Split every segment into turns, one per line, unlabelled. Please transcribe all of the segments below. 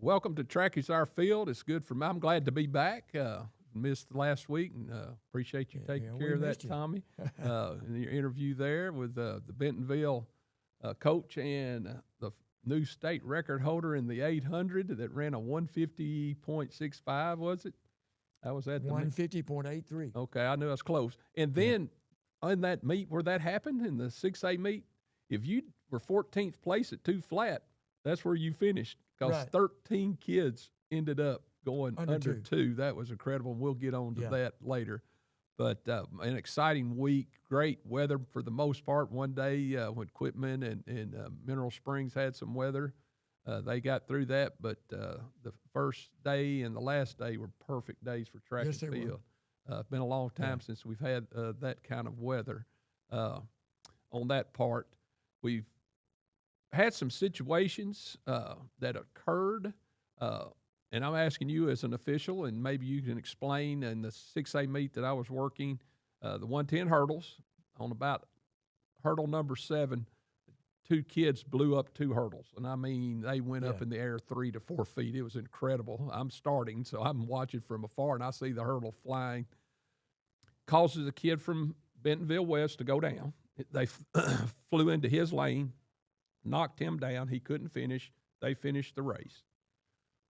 Welcome to Track is Our Field. It's good for me. I'm glad to be back. Missed last week, and appreciate you taking
we
care of that,
missed you.
Tommy. In your interview there with the Bentonville coach and the new state record holder in the 800 that ran a 150.65, was it? I was at the meet.
150.83.
Okay, I knew I was close. And then in that meet where that happened, in the 6A meet, if you were 14th place at two flat, that's where you finished because
Right.
13 kids ended up going
Under
under
two.
two. That was incredible. We'll get on to
Yeah.
that later. But an exciting week, great weather for the most part. One day when Quitman and Mineral Springs had some weather, they got through that. But the first day and the last day were perfect days for track
Yes,
and
they were.
field. It's been a long time since we've had that kind of weather. On that part, we've had some situations that occurred, and I'm asking you as an official, and maybe you can explain in the 6A meet that I was working, the 110 hurdles, on about hurdle number 7, two kids blew up two hurdles. And I mean, they went up
Yeah.
in the air 3 to 4 feet. It was incredible. I'm starting, so I'm watching from afar, and I see the hurdle flying. Causes a kid from Bentonville West to go down. They flew into his lane, knocked him down. He couldn't finish. They finished the race.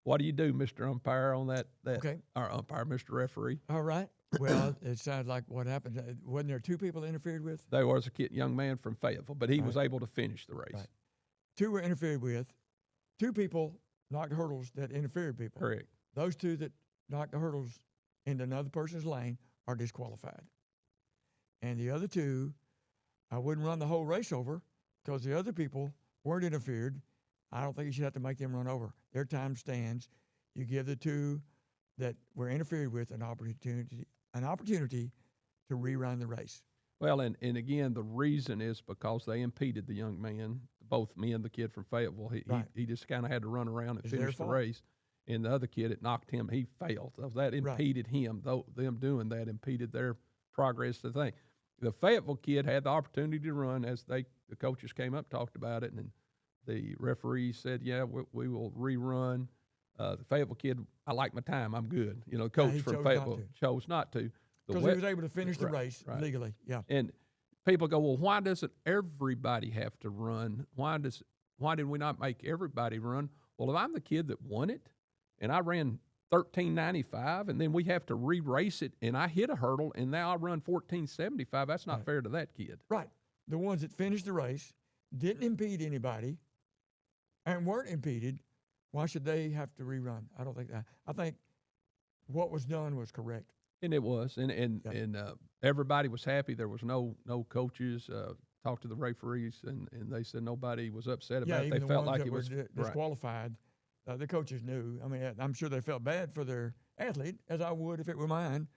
What do you do, Mr. Umpire, on that?
Okay.
Our umpire, Mr. Referee.
All right. Well, it sounds like what happened. Wasn't there two people interfered with?
There was a young man from Fayetteville, but he was able to finish the race.
Right. Two were interfered with. Two people knocked hurdles that interfered people.
Correct.
Those two that knocked the hurdles into another person's lane are disqualified. And the other two, I wouldn't run the whole race over because the other people weren't interfered. I don't think you should have to make them run over. Their time stands. You give the two that were interfered with an opportunity to rerun the race.
Well, and again, the reason is because they impeded the young man, both me and the kid from Fayetteville.
Right.
He just kind of had to run around and
It's their
finish the
fault.
race. And the other kid, it knocked him. He failed. So that impeded him. Though them doing that impeded their progress to the thing. The Fayetteville kid had the opportunity to run as the coaches came up, talked about it, and the referee said, "Yeah, we will rerun." The Fayetteville kid, I like my time. I'm good. You know, coach
he
from
chose not
Fayetteville
to.
chose not to.
Because he was able to finish the
Right,
race
right.
legally. Yeah.
And people go, well, why doesn't everybody have to run? Why did we not make everybody run? Well, if I'm the kid that won it, and I ran 13.95, and then we have to re-race it, and I hit a hurdle, and now I run 14.75, that's not fair to that kid.
Right. The ones that finished the race didn't impede anybody and weren't impeded. Why should they have to rerun? I don't think that. I think what was done was correct.
And it was, and everybody was happy. There was no coaches. Talked to the referees, and they said nobody was upset about it.
Even
They
the
felt
ones
like
that
it was
were
right.
disqualified. The coaches knew. I mean, I'm sure they felt bad for their athlete, as I would if it were mine.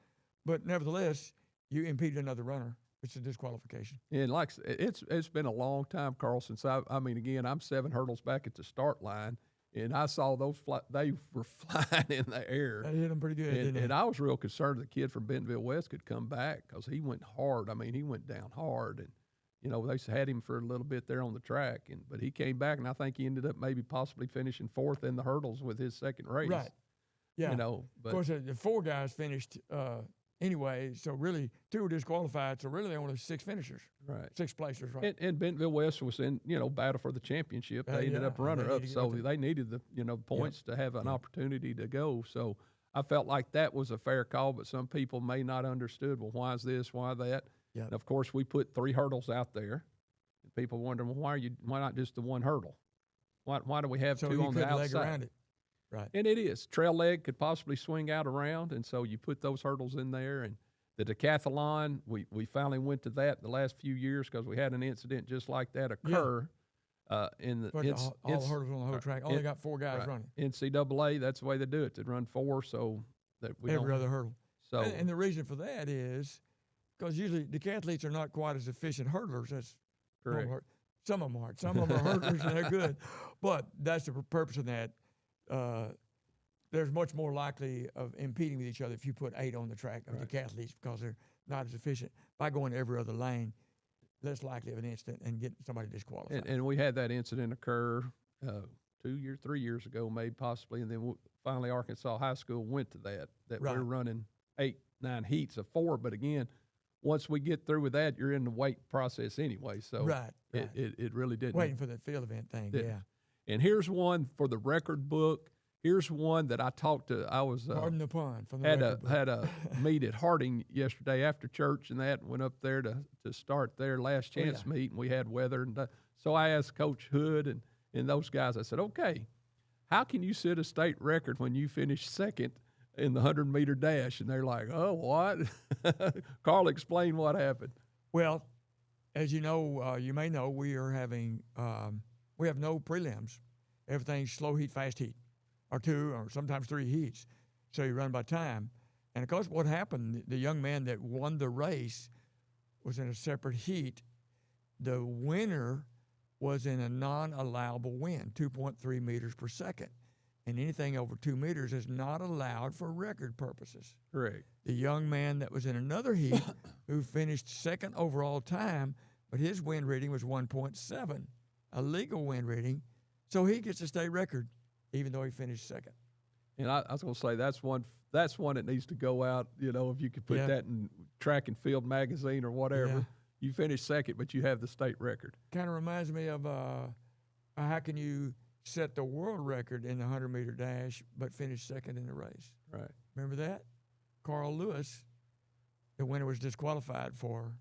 But nevertheless, you impeded another runner. It's a disqualification.
And like it's been a long time, Carl. Since I mean, again, I'm 7 hurdles back at the start line, and I saw those they were flying in the air.
That hit them pretty good, didn't
And
it?
I was real concerned the kid from Bentonville West could come back because he went hard. I mean, he went down hard, and you know they had him for a little bit there on the track, but he came back, and I think he ended up maybe possibly finishing 4th in the hurdles with his second race.
Right. Yeah.
You know, but
Of course, the 4 guys finished anyway, so really 2 were disqualified. So really, they only 6 finishers,
right.
6 placers, right?
And Bentonville West was in battle for the championship. They ended up
yeah, and they
runner up,
needed to
so
get
they needed the points to have an opportunity to go. So I felt like that was a fair call, but some people may not understood. Well, why is this? Why that?
Yeah.
And of course, we put 3 hurdles out there. And people wondering, well, why not just the 1 hurdle? Why do we have
So
2
you
on the
could leg
outside?
around it. Right.
And it is. Trail leg could possibly swing out around, and so you put those hurdles in there. And the decathlon, we finally went to that the last few years because we had an incident just like that occur. In the
But all the hurdles on the whole track, only got 4 guys running.
NCAA, that's the way they do it. They run 4 so that we
Every
don't.
other hurdle.
So
And the reason for that is because usually decathletes are not quite as efficient hurdlers as
correct.
some of them are. Some of them are hurdlers and they're good. But that's the purpose of that. There's much more likely of impeding with each other if you put 8 on the track of decathletes because they're not as efficient. By going every other lane, less likely of an incident and getting somebody disqualified.
And we had that incident occur 3 years ago, maybe possibly, and then finally Arkansas High School went to that
Right.
we're running 8, 9 heats of 4. But again, once we get through with that, you're in the weight process anyway. So
Right.
it really didn't.
Waiting for that field event thing.
Didn't.
Yeah.
And here's one for the record book. Here's one that I talked to. I was
Pardon the pun from the
had
record book.
had a meet at Harding yesterday after church, and that went up there to start their last
Oh,
chance
yeah.
meet, and we had weather, and so I asked Coach Hood and those guys. I said, okay, how can you set a state record when you finish second in the 100-meter dash? And they're like, oh, what? Carl, explain what happened.
Well, as you know, you may know, we are having we have no prelims. Everything's slow heat, fast heat, or 2 or sometimes 3 heats. So you run by time. And of course, what happened? The young man that won the race was in a separate heat. The winner was in a non-allowable wind, 2.3 meters per second, and anything over 2 meters is not allowed for record purposes.
Correct.
The young man that was in another heat who finished second overall time, but his wind reading was 1.7, a legal wind reading, so he gets a state record, even though he finished second.
And I was going to say that's one that needs to go out. You know, if you could put
Yeah.
that in Track and Field magazine or whatever,
Yeah.
you finish second, but you have the state record.
Kind of reminds me of how can you set the world record in the 100-meter dash but finish second in the race?
Right.
Remember that? Carl Lewis, the winner, was disqualified for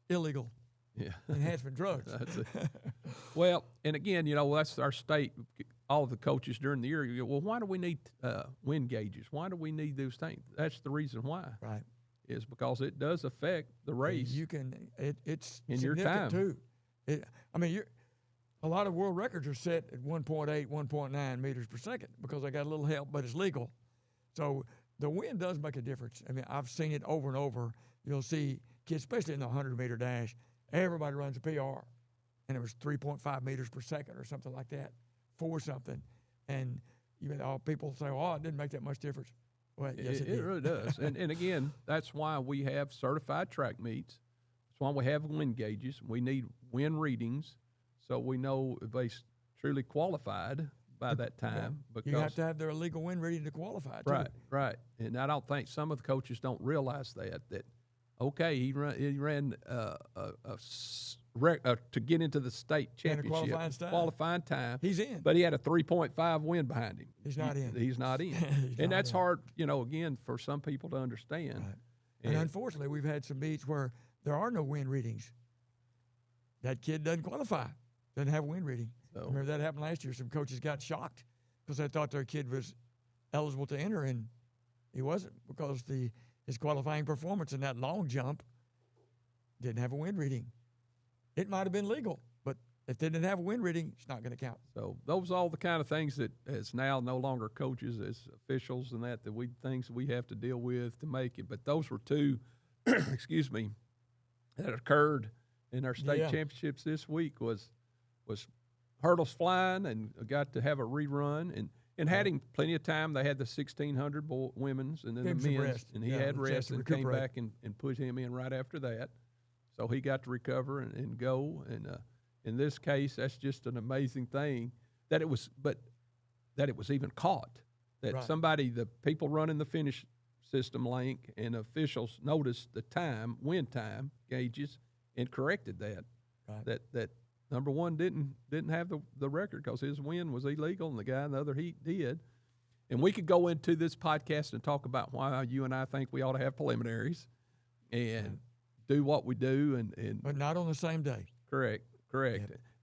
illegal
Yeah.
enhancement drugs.
That's it. Well, and again, you know, that's our state. All of the coaches during the year, you go, well, why do we need wind gauges? Why do we need those things? That's the reason why.
Right.
Is because it does affect the race.
You can. It's
In your
significant
time.
too. I mean, a lot of world records are set at 1.8, 1.9 meters per second because they got a little help, but it's legal. So the wind does make a difference. I mean, I've seen it over and over. You'll see kids, especially in the 100-meter dash, everybody runs a PR, and it was 3.5 meters per second or something like that, 4 something, and people say, "Oh, it didn't make that much difference." Well, yes, it did.
It really does. And again, that's why we have certified track meets. That's why we have wind gauges. We need wind readings so we know if they truly qualified by that time. Because
You have to have their legal wind reading to qualify, too.
Right. And I don't think some of the coaches don't realize that okay, he ran to get into the state
And a
championship,
qualifying
time.
He's in.
But he had a 3.5 win behind him.
He's not in.
He's not in.
He's
And
not
that's
in.
hard, you know, again, for some people to understand.
Right. And unfortunately, we've had some meets where there are no wind readings. That kid doesn't qualify, doesn't have a wind reading.
So-
Remember that happened last year. Some coaches got shocked because they thought their kid was eligible to enter, and he wasn't because his qualifying performance in that long jump didn't have a wind reading. It might have been legal, but if they didn't have a wind reading, it's not going to count.
So those are all the kind of things that, as now no longer coaches, as officials and things we have to deal with to make it. But those were 2, excuse me, that occurred in our state
Yeah.
championships this week was hurdles flying, and got to have a rerun and had him plenty of time. They had the 1,600 women's and then
Gave him
the
some
men's,
rest.
and he
Yeah,
had
a chance
rest
to
and came
recuperate.
back and put him in right after that. So he got to recover and go. And in this case, that's just an amazing thing that it was even caught. That
Right.
somebody, the people running the finish system link and officials noticed the wind time gauges and corrected that.
Right.
That number one didn't have the record because his win was illegal and the guy in the other heat did. And we could go into this podcast and talk about why you and I think we ought to have preliminaries and do what we do and
But not on the same day.
correct.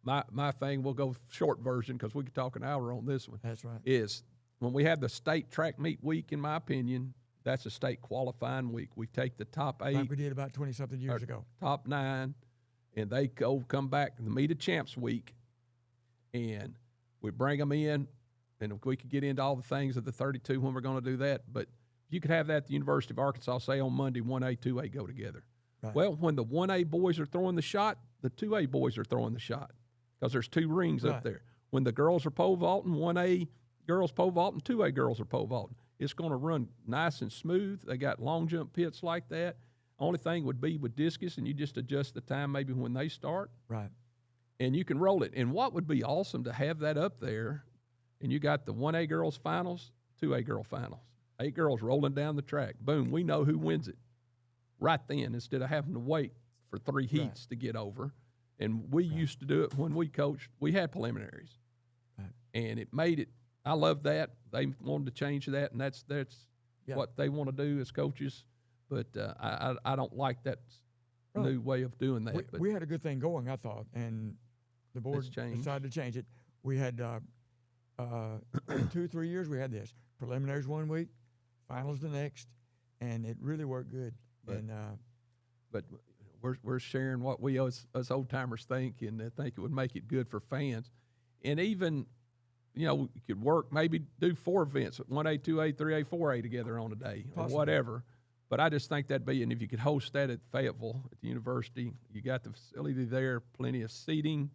My thing, we'll go short version because we could talk an hour on this one,
That's right.
is when we have the state track meet week, in my opinion, that's a state qualifying week. We take the top 8,
Like we did about 20-something years ago.
top 9, and they come back in the Meet of Champs week, and we bring them in, and we could get into all the things of the 32 when we're going to do that. But you could have that at the University of Arkansas, say on Monday, 1A, 2A go together.
Right.
Well, when the 1A boys are throwing the shot, the 2A boys are throwing the shot because there's 2 rings
Right.
up there. When the girls are pole vaulting, 1A girls pole vaulting, 2A girls are pole vaulting. It's going to run nice and smooth. They got long jump pits like that. Only thing would be with discus, and you just adjust the time maybe when they start.
Right.
and you can roll it. And what would be awesome to have that up there, and you got the 1A girls finals, 2A girl finals, 8 girls rolling down the track. Boom, we know who wins it right then instead of having to wait for 3 heats to get over. And we used to do it when we coached. We had preliminaries, and it made it. I love that. They wanted to change that, and that's what they want to do as coaches. But I don't like that new way of doing that.
We had a good thing going, I thought, and the board decided to change it. We had 2-3 years we had this. Preliminaries 1 week, finals the next, and it really worked good.
But we're sharing what we us old timers think, and I think it would make it good for fans. And even, you could work, maybe do 4 events, 1A, 2A, 3A, 4A together on a day or whatever. But I just think that'd be, and if you could host that at Fayetteville at the university, you got the facility there, plenty of seating,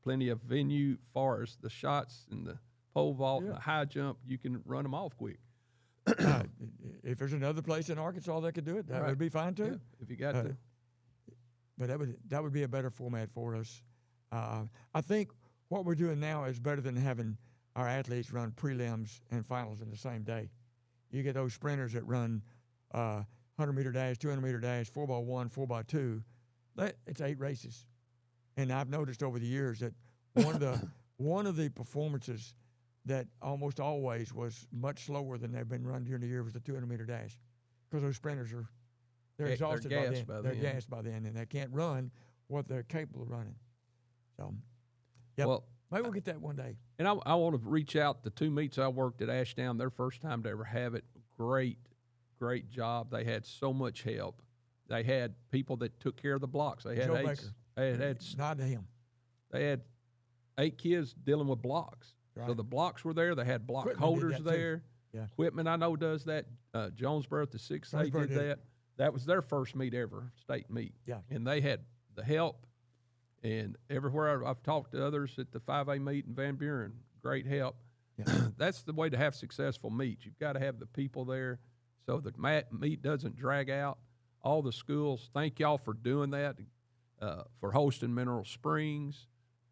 plenty of venue, far as the shots and the pole vault and the high jump, you can run them off quick.
If there's another place in Arkansas that could do it, that would be fine too.
Yeah, if you got to.
But that would be a better format for us. I think what we're doing now is better than having our athletes run prelims and finals in the same day. You get those sprinters that run 100-meter dash, 200-meter dash, 4x1, 4x2. It's 8 races. And I've noticed over the years that one of the performances that almost always was much slower than they've been run during the year was the 200-meter dash, because those sprinters they're exhausted by then. They're gassed by then, and they can't run what they're capable of running. So, well, maybe we'll get that one day.
And I want to reach out to 2 meets I worked at Ashdown, their first time to ever have it. Great job. They had so much help. They had people that took care of the blocks. They had
Joe
8.
Baker.
They had
nod to him.
They had 8 kids dealing with blocks.
Right.
So the blocks were there. They had block
Equipment
holders
did that
there.
too. Yeah.
Equipment, I know, does that. Jonesboro at the 6A did that. That was their first meet ever, state meet.
Yeah.
And they had the help. And everywhere I've talked to others at the 5A meet in Van Buren, great help. Yeah. That's the way to have successful meets. You've got to have the people there so the meet doesn't drag out. All the schools, thank y'all for doing that, for hosting Mineral Springs,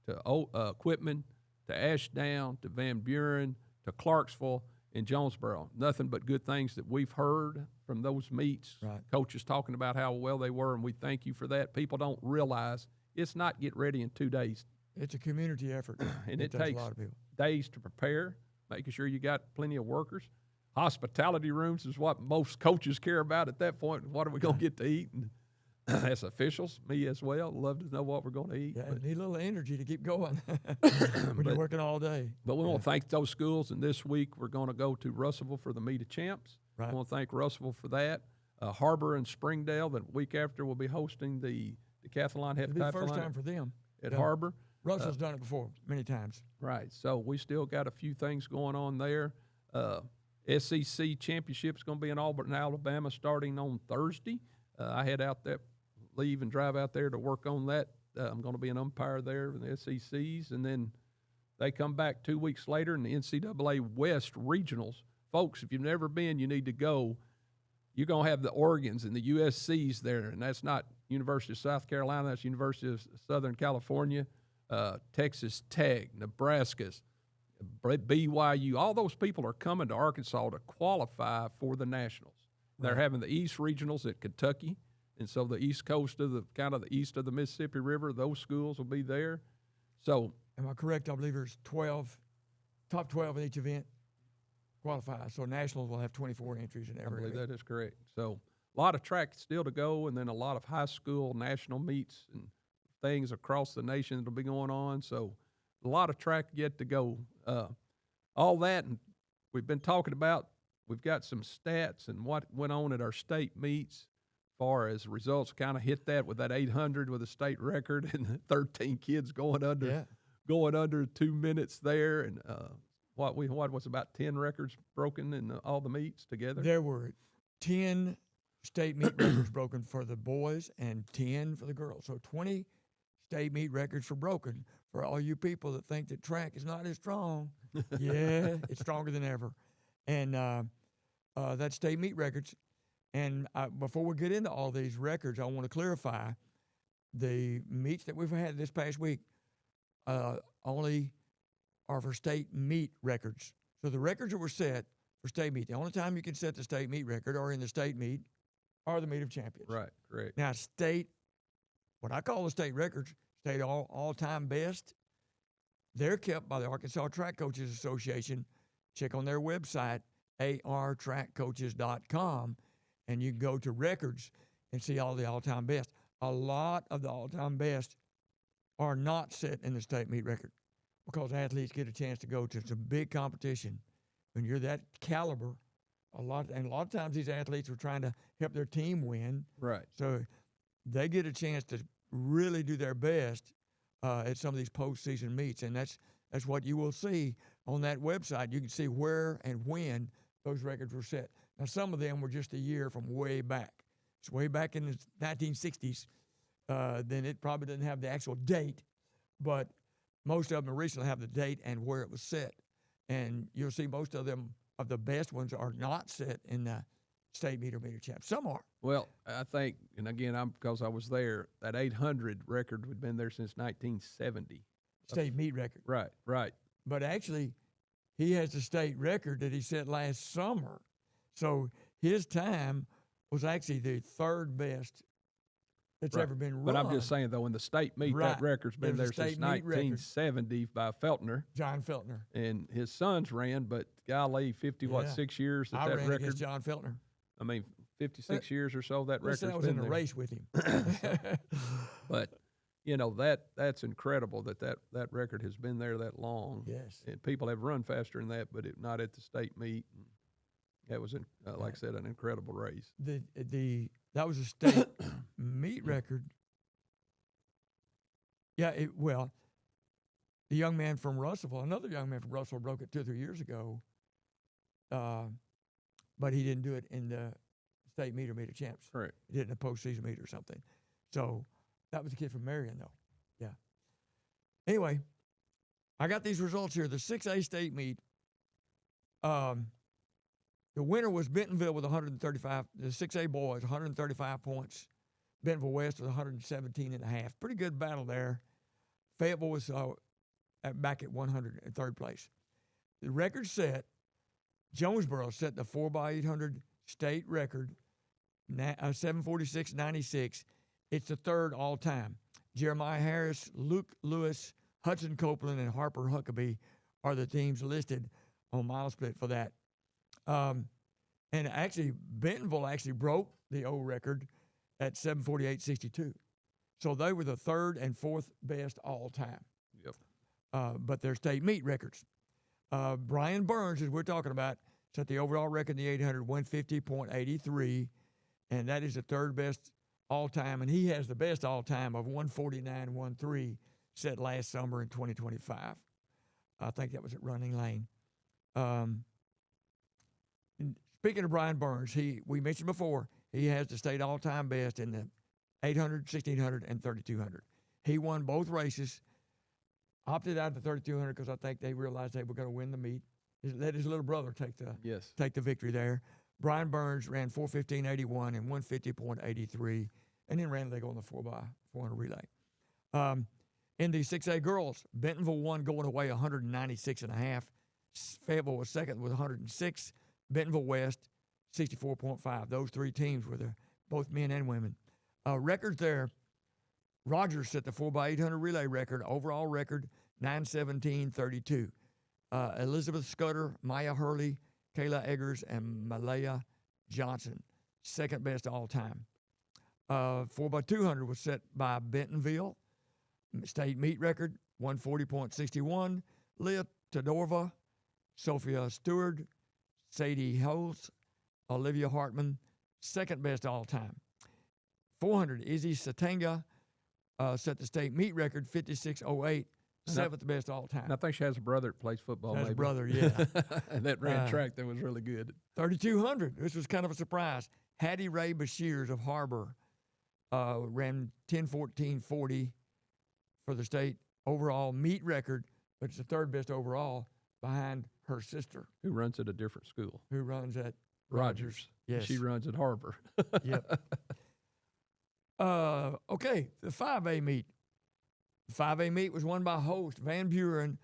to Quitman, to Ashdown, to Van Buren, to Clarksville, and Jonesboro. Nothing but good things that we've heard from those meets.
Right.
Coaches talking about how well they were, and we thank you for that. People don't realize it's not get ready in 2 days.
It's a community effort.
And it
a
takes
lot of people.
days to prepare, making sure you got plenty of workers. Hospitality rooms is what most coaches care about at that point. What are we going to get to eat? And as officials, me as well, love to know what we're going to eat.
Yeah, need a little energy to keep going when you're working all day.
But we want to thank those schools, and this week we're going to go to Russellville for the Meet of Champs.
Right.
I want to thank Russellville for that. Harbor and Springdale, the week after, we'll be hosting the decathlon,
It'll be the first time for them
at Harbor.
Russell's done it before many times.
Right. So we still got a few things going on there. SEC Championship is going to be in Auburn, Alabama, starting on Thursday. I head out there, leave and drive out there to work on that. I'm going to be an umpire there in the SECs, and then they come back 2 weeks later in the NCAA West Regionals. Folks, if you've never been, you need to go. You're going to have the Oregons and the USCs there, and that's not University of South Carolina. That's University of Southern California, Texas Tech, Nebraska's, BYU. All those people are coming to Arkansas to qualify for the Nationals. Right. They're having the East Regionals at Kentucky, and so the east coast of the east of the Mississippi River, those schools will be there. So,
am I correct? I believe there's top 12 in each event qualify. So Nationals will have 24 entries in every event.
That is correct. So a lot of track still to go, and then a lot of high school national meets and things across the nation that'll be going on. So a lot of track yet to go. All that, and we've been talking about, we've got some stats and what went on at our state meets as far as results. Kind of hit that with that 800 with a state record and 13 kids going under 2 minutes there, and what was about 10 records broken in all the meets together.
There were 10 state meet records broken for the boys and 10 for the girls. So 20 state meet records were broken. For all you people that think that track is not as strong, yeah, it's stronger than ever. And that's state meet records. And before we get into all these records, I want to clarify the meets that we've had this past week. only are for state meet records. So the records that were set for state meet, the only time you can set the state meet record or in the state meet are the meet of champions.
Right, correct.
Now, what I call the state records, state all-time best, they're kept by the Arkansas Track Coaches Association. Check on their website, artrackcoaches.com, and you can go to records and see all the all-time best. A lot of the all-time best are not set in the state meet record because athletes get a chance to go to some big competition. When you're that caliber, a lot of times these athletes are trying to help their team win.
Right.
So they get a chance to really do their best at some of these postseason meets, and that's what you will see on that website. You can see where and when those records were set. Now, some of them were just a year from way back. It's way back in the 1960s. Then it probably doesn't have the actual date, but most of them recently have the date and where it was set. And you'll see most of them, of the best ones, are not set in the state meet or meter champ. Some are.
Well, I think, and again, because I was there, that 800 record had been there since 1970.
State meet record.
Right, right.
But actually, he has a state record that he set last summer. So his time was actually the third best that's
Right.
ever been run.
But I'm just saying, though, in the state meet,
Right.
that record's been
There's a
there since
state meet record.
1970 by Feltner,
John Feltner.
and his sons ran, but golly, 6 years
I
that
ran
record.
against John Feltner.
I mean, 56 years or so that
Let's say
record's
I was
been
in a
there.
race with him.
But that's incredible that record has been there that long.
Yes.
And people have run faster than that, but not at the state meet. And that was, like I said, an incredible race.
That was a state meet record. Yeah, the young man from Russellville, another young man from Russellville broke it 2 or 3 years ago, but he didn't do it in the state meet or meter champs.
Correct.
He did it in a postseason meet or something. So that was the kid from Marion, though. Yeah. Anyway, I got these results here. The 6A state meet, the winner was Bentonville with 135. The 6A boys, 135 points. Bentonville West with 117 and a half. Pretty good battle there. Fayetteville was back at 103rd place. The record set, Jonesboro set the 4x800 state record, 746.96. It's the third all time. Jeremiah Harris, Luke Lewis, Hudson Copeland, and Harper Huckabee are the teams listed on Mile Split for that. And actually, Bentonville actually broke the old record at 748.62. So they were the third and fourth best all time.
Yep.
But they're state meet records. Brian Burns, as we're talking about, set the overall record in the 800, 150.83, and that is the third best all time. And he has the best all time of 149.13 set last summer in 2025. I think that was at Running Lane. Speaking of Brian Burns, we mentioned before, he has the state all-time best in the 800, 1600, and 3200. He won both races, opted out of the 3200 because I think they realized they were going to win the meet. Let his little brother take the victory there. Brian Burns ran 4:15.81 and 150.83, and then ran leg on the 4x400 relay. In the 6A girls, Bentonville won going away 196.5. Fayetteville was second with 106. Bentonville West, 64.5. Those three teams were both men and women. Records there, Rogers set the 4x800 relay record, overall record, 9:17.32. Elizabeth Scudder, Maya Hurley, Kayla Eggers, and Malaya Johnson, second best all time. 4x200 was set by Bentonville, state meet record, 140.61. Leah Todorova, Sophia Stewart, Sadie Holtz, Olivia Hartman, second best all time. 400, Izzy Satanga set the state meet record, 56.08, seventh best all time.
And I think she has a brother that plays football.
Has a
maybe.
brother, yeah.
And that ran track that was really good.
3,200, this was kind of a surprise. Hattie Ray Bashirs of Harbor ran 10:14.40 for the state overall meet record, but it's the third best overall behind her sister.
Who runs at a different school?
Who runs at
Rogers.
Yes.
She runs at Harbor.
Yep. Okay, the 5A meet. 5A meet was won by host Van Buren,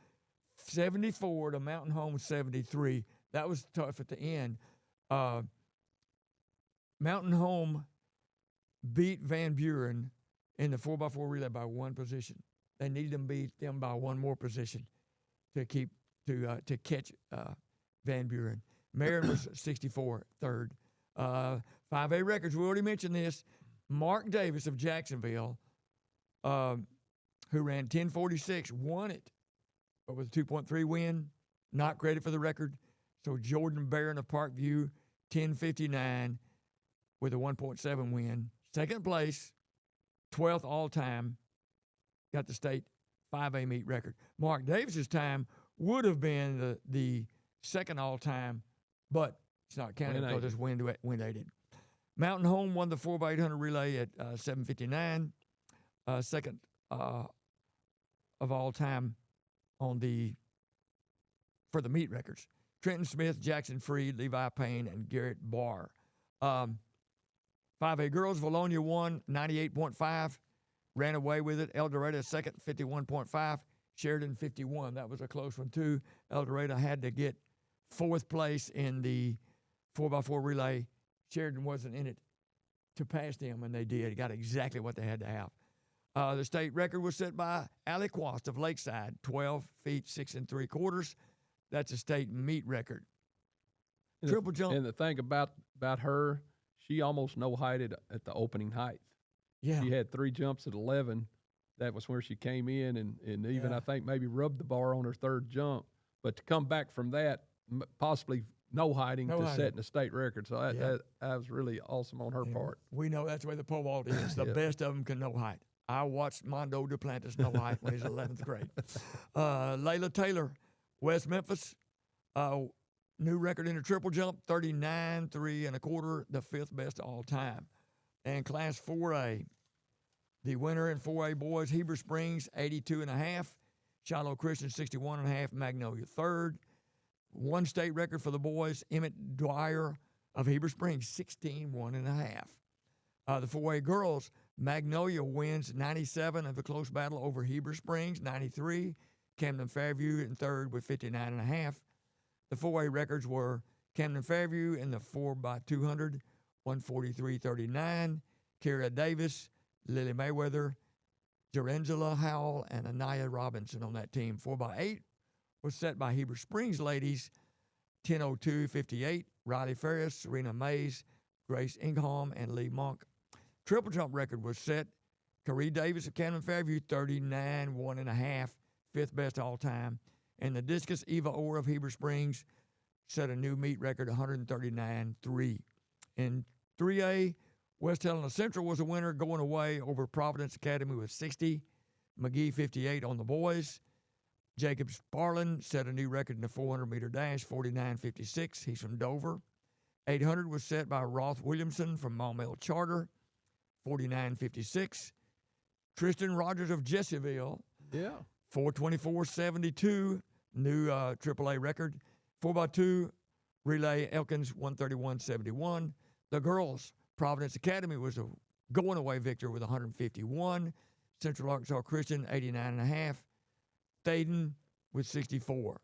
74 to Mountain Home 73. That was tough at the end. Mountain Home beat Van Buren in the 4x4 relay by one position. They needed to beat them by one more position to catch Van Buren. Marion was 64, third. 5A records, we already mentioned this. Mark Davis of Jacksonville, who ran 10:46, won it, but with a 2.3 win, not credit for the record. So Jordan Barron of Parkview, 10:59 with a 1.7 win. Second place, 12th all-time, got the state 5A meet record. Mark Davis's time would have been the second all-time, but it's not counted because it's wind aided. Mountain Home won the 4x800 relay at 7:59, second of all time for the meet records. Trenton Smith, Jackson Freed, Levi Payne, and Garrett Barr. 5A girls, Valonia won 98.5, ran away with it. El Dorado second, 51.5. Sheridan 51. That was a close one too. El Dorado had to get fourth place in the 4x4 relay. Sheridan wasn't in it to pass them, and they did. Got exactly what they had to have. The state record was set by Allie Quast of Lakeside, 12 feet 6 3/4. That's a state meet record. Triple jump.
And the thing about her, she almost no-heighted at the opening height.
Yeah.
She had 3 jumps at 11. That was where she came in and even, I think, maybe rubbed the bar on her third jump. But to come back from that, possibly no-heighting to setting a state record. So that was really awesome on her part.
We know that's the way the pole vault is. The best of them can no-height. I watched Mondo Duplantis no-height when he was 11th grade. Layla Taylor, West Memphis, new record in the triple jump, 39 3 1/4, the 5th best all time. And Class 4A, the winner in 4A boys, Heber Springs, 82.5, Shiloh Christian, 61.5, Magnolia third. One state record for the boys, Emmett Dwyer of Heber Springs, 16.1.5. The 4A girls, Magnolia wins 97 of the close battle over Heber Springs, 93. Camden Fairview in third with 59.5. The 4A records were Camden Fairview in the 4x200, 143.39. Kara Davis, Lily Mayweather, Jerangela Howell, and Anaya Robinson on that team. 4x8 was set by Heber Springs ladies, 10:02.58. Riley Ferris, Serena Mays, Grace Ingham, and Lee Monk. Triple jump record was set. Carrie Davis of Camden Fairview, 39.1.5, 5th best all time. And the discus, Eva Orr of Heber Springs, set a new meet record, 139.3. In 3A, West Helena Central was a winner, going away over Providence Academy with 60. McGee 58 on the boys. Jacob Sparlin set a new record in the 400-meter dash, 49.56. He's from Dover. 800 was set by Roth Williamson from Maumelle Charter, 49.56. Tristan Rogers of Jesseville, 4:24.72, new AAA record. 4x2 relay, Elkins 131.71. The girls, Providence Academy was a going-away victor with 151. Central Arkansas Christian 89.5. Thaden with 64.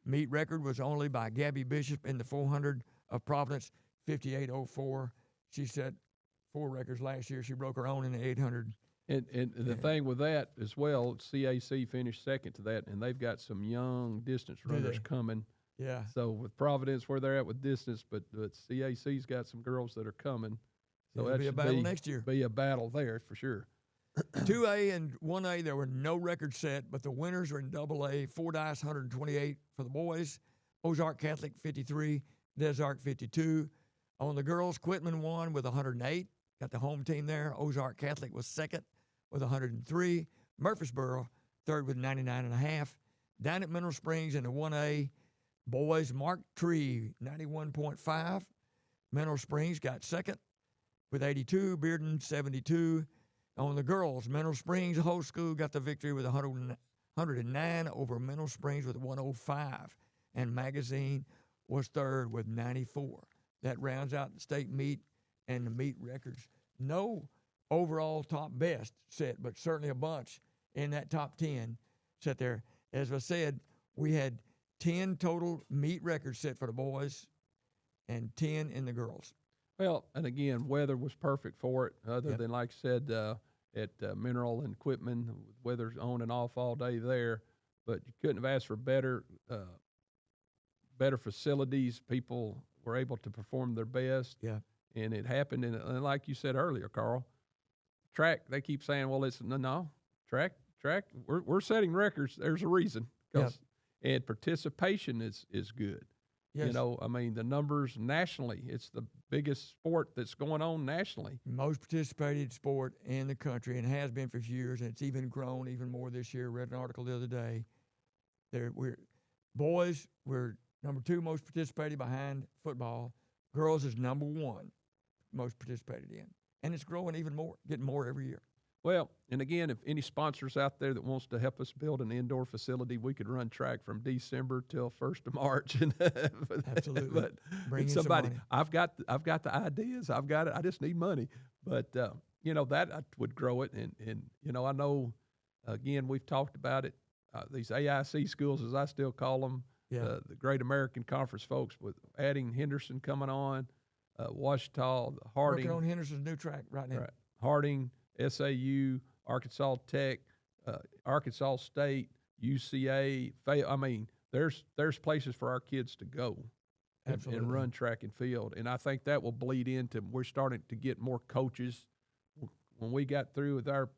Meet record was only by Gabby Bishop in the 400 of Providence, 58.04. She set 4 records last year. She broke her own in the 800.
And the thing with that as well, CAC finished second to that, and they've got some young distance runners coming.
Yeah.
So with Providence, where they're at with distance, but CAC's got some girls that are coming. So
it'll be a battle next year.
Be a battle there for sure.
2A and 1A, there were no records set, but the winners are in AA. Fordyce 128 for the boys. Ozark Catholic 53. Des Arc 52. On the girls, Quitman won with 108. Got the home team there. Ozark Catholic was second with 103. Murfreesboro third with 99.5. Down at Mineral Springs in the 1A, boys, Mark Tree 91.5. Mineral Springs got second with 82. Bearden 72. On the girls, Mineral Springs whole school got the victory with 109 over Mineral Springs with 105. And Magazine was third with 94. That rounds out the state meet and the meet records. No overall top best set, but certainly a bunch in that top 10 set there. As I said, we had 10 total meet records set for the boys and 10 in the girls.
Well, and again, weather was perfect for it, other
Yep.
than, like I said, at Mineral and Quitman, weather's on and off all day there. But you couldn't have asked for better facilities. People were able to perform their best.
Yeah.
And it happened. And like you said earlier, Carl, track, they keep saying, well, it's no, track, we're setting records. There's a reason. And participation is good.
Yes.
You know, I mean, the numbers nationally, it's the biggest sport that's going on nationally.
Most participated sport in the country, and has been for years, and it's even grown even more this year. Read an article the other day. Boys, we're number 2 most participated behind football. Girls is number 1 most participated in. And it's growing even more, getting more every year.
Well, and again, if any sponsors out there that wants to help us build an indoor facility, we could run track from December till 1st of March.
Absolutely.
But
Bring in
somebody,
some money.
I've got the ideas. I've got it. I just need money. But you know, that would grow it. And you know, I know, again, we've talked about it. These AIC schools, as I still call them,
Yeah.
the Great American Conference folks, with adding Henderson coming on, Ouachita, Harding.
Working on Henderson's new track right now.
Right. Harding, SAU, Arkansas Tech, Arkansas State, UCA. I mean, there's places for our kids to go and run track and field. And I think that will bleed into, we're starting to get more coaches. When we got through with our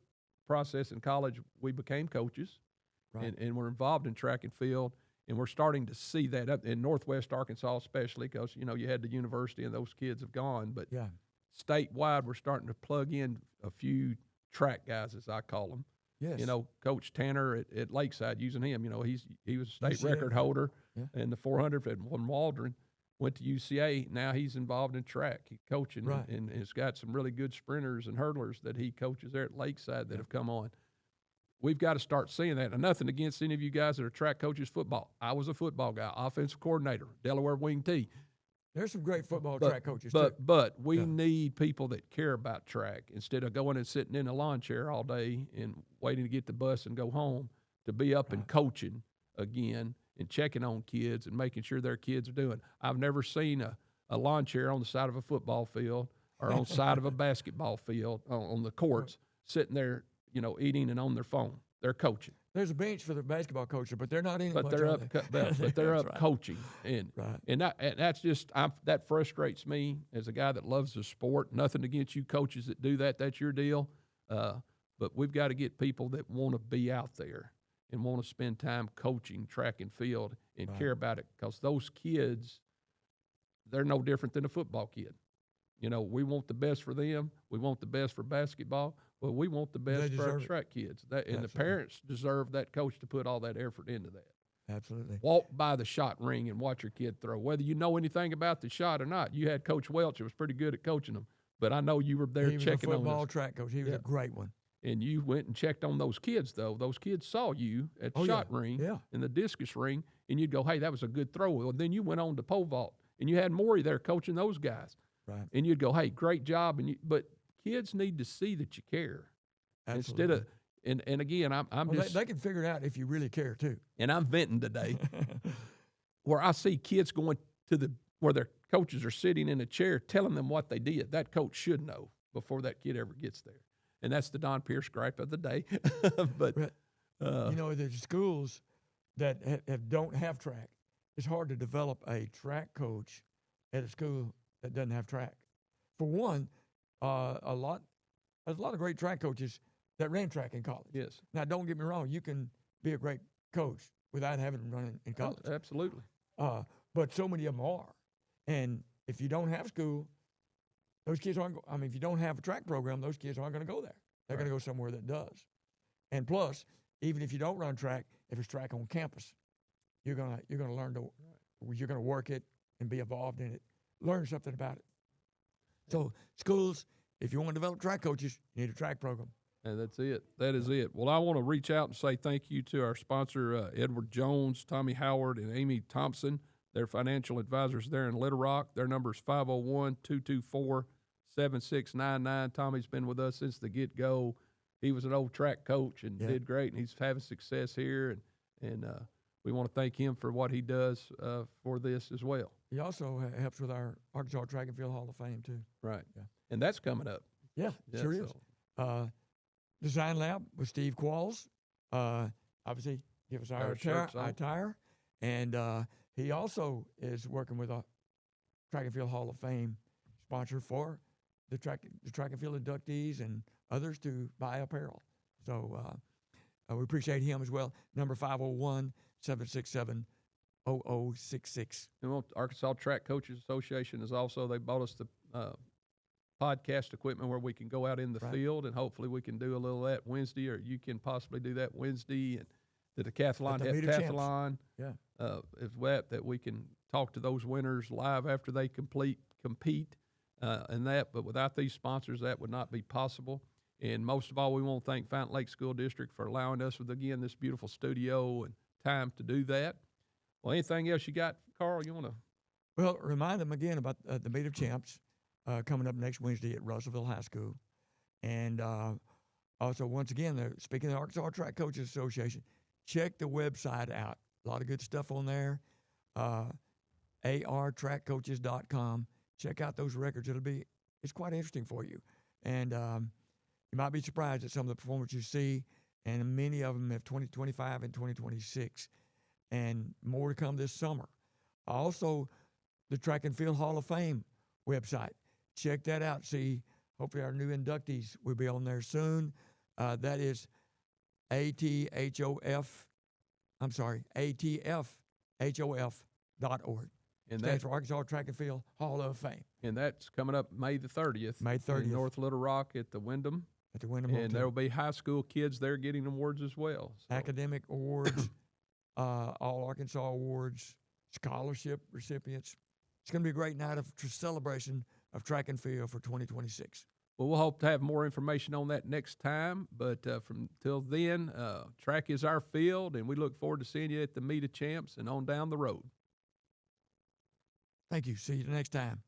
process in college, we became coaches.
Right.
And we're involved in track and field. And we're starting to see that up in Northwest Arkansas, especially because, you know, you had the university and those kids have gone. But
Yeah.
statewide, we're starting to plug in a few track guys, as I call them.
Yes.
You know, Coach Tanner at Lakeside, using him. You know, he was a state
UCA.
record holder
Yeah.
in the 400 at Waldron. Went to UCA. Now he's involved in track. He's coaching,
Right.
and has got some really good sprinters and hurdlers that he coaches there at Lakeside that have come on. We've got to start seeing that. And nothing against any of you guys that are track coaches, football. I was a football guy, offensive coordinator, Delaware Wing T.
There's some great football track coaches, too.
But we
Yeah.
need people that care about track instead of going and sitting in a lawn chair all day and waiting to get the bus and go home, to be up and coaching again and checking on kids and making sure their kids are doing. I've never seen a lawn chair on the side of a football field or on the side of a basketball field on the courts sitting there, you know, eating and on their phone. They're coaching.
There's a bench for the basketball coaches, but they're not in it
But
much,
they're
are
up,
they?
but they're up
That's right.
coaching, and
Right.
and that's just that frustrates me as a guy that loves the sport. Nothing against you coaches that do that; that's your deal. But we've got to get people that want to be out there and want to spend time coaching track and field and
Right.
care about it, because those kids, they're no different than a football kid. You know, we want the best for them. We want the best for basketball. Well, we want the best for our
deserve it.
track kids. And the
Absolutely.
parents deserve that coach to put all that effort into that.
Absolutely.
Walk by the shot ring and watch your kid throw. Whether you know anything about the shot or not, you had Coach Welch who was pretty good at coaching them. But I know you were there
He was a
checking on
football
them.
track coach. He was
Yeah.
a great one.
And you went and checked on those kids, though. Those kids saw you at the
Oh, yeah.
shot ring
Yeah.
and the discus ring, and you'd go, hey, that was a good throw. Well, then you went on to pole vault, and you had Maury there coaching those guys.
Right.
And you'd go, hey, great job. But kids need to see that you care.
Absolutely.
Instead of, and again, I'm
Well,
just,
they can figure it out if you really care, too.
and I'm venting today, where I see kids going to where their coaches are sitting in a chair telling them what they did. That coach should know before that kid ever gets there. And that's the Don Pierce gripe of the day. But,
Right. You know, there's schools that don't have track. It's hard to develop a track coach at a school that doesn't have track. For one, there's a lot of great track coaches that ran track in college.
yes,
Now, don't get me wrong. You can be a great coach without having run in college.
absolutely.
But so many of them are. And if you don't have school, those kids aren't, if you don't have a track program, those kids aren't going to go there. They're going to go somewhere that does. And plus, even if you don't run track, if it's track on campus, you're going to learn you're going to work it and be involved in it, learn something about it. So schools, if you want to develop track coaches, you need a track program.
And that's it. That is it. Well, I want to reach out and say thank you to our sponsor, Edward Jones, Tommy Howard, and Amy Thompson. They're financial advisors there in Little Rock. Their number is 501-224-7699. Tommy's been with us since the get-go. he was an old track coach and
Yeah.
did great, and he's having success here, and we want to thank him for what he does for this as well.
He also helps with our Arkansas Track and Field Hall of Fame too.
Right.
Yeah.
And that's coming up.
Yeah,
Yeah,
sure is.
so-
Design Lab with Steve Qualls. Obviously, give us our
Our shirts on.
attire. And he also is working with a Track and Field Hall of Fame sponsor for the track and field inductees and others to buy apparel. So we appreciate him as well. Number 501-767-0066.
And Arkansas Track Coaches Association is also, they bought us the podcast equipment where we can go out in the
Right.
field, and hopefully we can do a little of that Wednesday, or you can possibly do that Wednesday, and the decathlon,
At the Meet of Champs.
heptathlon,
Yeah.
is that we can talk to those winners live after they compete, and that. But without these sponsors, that would not be possible. And most of all, we want to thank Fountain Lake School District for allowing us with, again, this beautiful studio and time to do that. Well, anything else you got, Carl, you want to?
Well, remind them again about the Meet of Champs coming up next Wednesday at Russellville High School. And also, once again, speaking of the Arkansas Track Coaches Association, check the website out. A lot of good stuff on there. artrackcoaches.com. Check out those records. It's quite interesting for you. And you might be surprised at some of the performance you see, and many of them have 2025 and 2026, and more to come this summer. Also, the Track and Field Hall of Fame website. Check that out. See, hopefully our new inductees will be on there soon. That is ATFHOF.org.
And
Stands for Arkansas Track and Field Hall of Fame
And that's coming up May the 30th.
May 30th.
In North Little Rock at the Wyndham.
at the Wyndham
And
Hotel.
there will be high school kids there getting awards as well. So,
Academic awards, all Arkansas awards, scholarship recipients. It's going to be a great night of celebration of track and field for 2026.
well, we'll hope to have more information on that next time. But from till then, track is our field, and we look forward to seeing you at the Meet of Champs and on down the road.
Thank you. See you the next time.